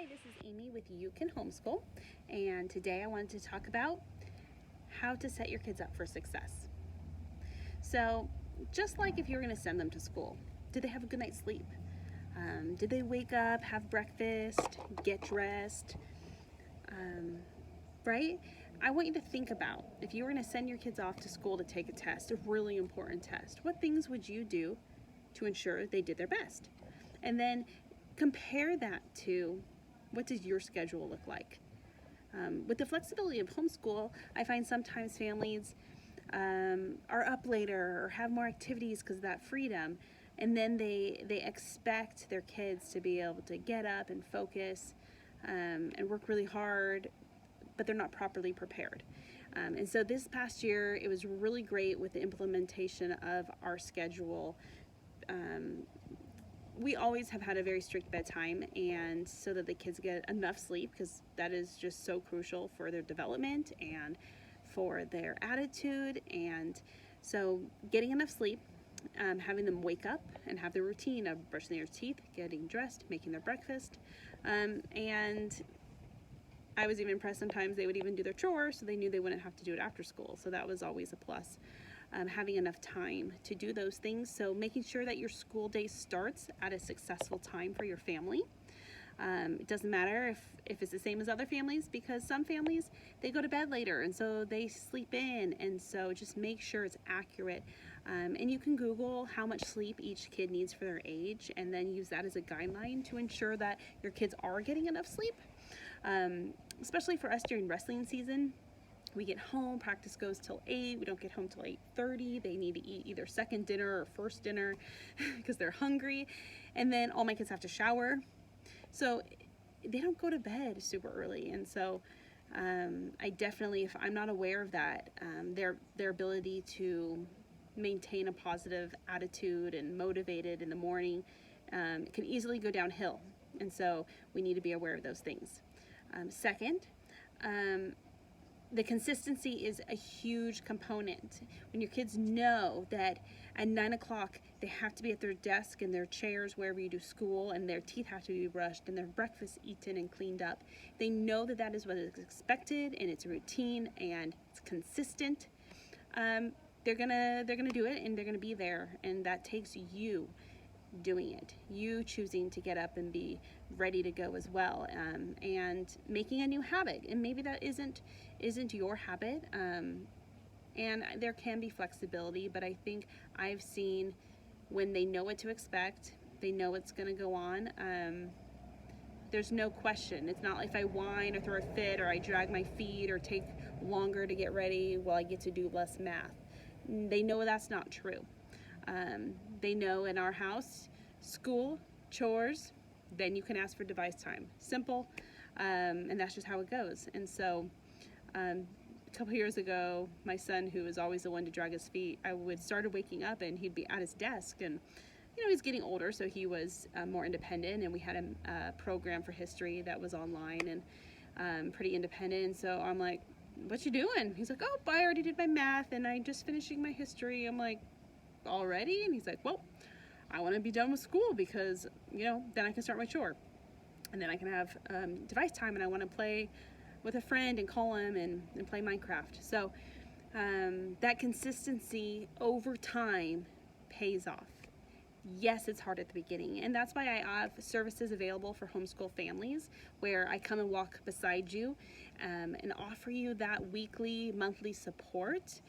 Hi, this is Amy with You Can Homeschool, and today I wanted to talk about how to set your kids up for success. So, just like if you're going to send them to school, did they have a good night's sleep? Did they wake up, have breakfast, get dressed? Right? I want you to think about if you were going to send your kids off to school to take a test, a really important test, what things would you do to ensure they did their best? And then compare that to what does your schedule look like? With the flexibility of homeschool, I find sometimes families are up later or have more activities because of that freedom, and then they expect their kids to be able to get up and focus and work really hard, but they're not properly prepared. And so this past year, it was really great with the implementation of our schedule. We always have had a very strict bedtime, and so that the kids get enough sleep, because that is just so crucial for their development and for their attitude. And so getting enough sleep, having them wake up and have the routine of brushing their teeth, getting dressed, making their breakfast, and I was even impressed sometimes they would even do their chores so they knew they wouldn't have to do it after school. So that was always a plus. Having enough time to do those things. So making sure that your school day starts at a successful time for your family. It doesn't matter if it's the same as other families, because some families, they go to bed later and so they sleep in. And so just make sure it's accurate. And you can Google how much sleep each kid needs for their age and then use that as a guideline to ensure that your kids are getting enough sleep. Especially for us during wrestling season. We get home, practice goes till 8, we don't get home till 8:30. They need to eat either second dinner or first dinner because they're hungry. And then all my kids have to shower. So they don't go to bed super early. And so I definitely, if I'm not aware of that, their ability to maintain a positive attitude and motivated in the morning can easily go downhill. And so we need to be aware of those things. Second, the consistency is a huge component. When your kids know that at 9 o'clock they have to be at their desk and their chairs wherever you do school, and their teeth have to be brushed and their breakfast eaten and cleaned up, they know that that is what is expected and it's a routine and it's consistent. They're gonna do it and they're gonna be there, and that takes you doing it, you choosing to get up and be ready to go as well, and making a new habit. And maybe that isn't your habit, and there can be flexibility, but I think I've seen when they know what to expect, they know what's going to go on, there's no question. It's not like if I whine or throw a fit or I drag my feet or take longer to get ready, well, I get to do less math. They know that's not true. They know in our house, school, chores, then you can ask for device time. Simple, and that's just how it goes. And so a couple years ago, my son, who was always the one to drag his feet, I would started waking up and he'd be at his desk, and he's getting older, so he was more independent, and we had a program for history that was online and pretty independent. And so I'm like, what you doing? He's like, oh, I already did my math and I'm just finishing my history. I'm like, already? And he's like, well, I want to be done with school because then I can start my chore, and then I can have device time, and I want to play with a friend and call him and play Minecraft. So that consistency over time pays off. Yes, it's hard at the beginning, and that's why I have services available for homeschool families where I come and walk beside you and offer you that weekly, monthly support,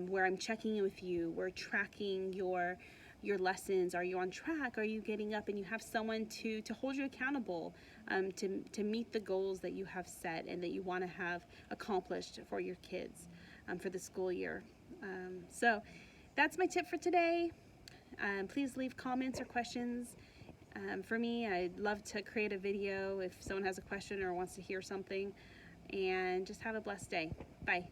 where I'm checking in with you. We're tracking your lessons. Are you on track? Are you getting up? And you have someone to hold you accountable to meet the goals that you have set and that you want to have accomplished for your kids for the school year. So that's my tip for today. Please leave comments or questions for me. I'd love to create a video if someone has a question or wants to hear something. And just have a blessed day. Bye.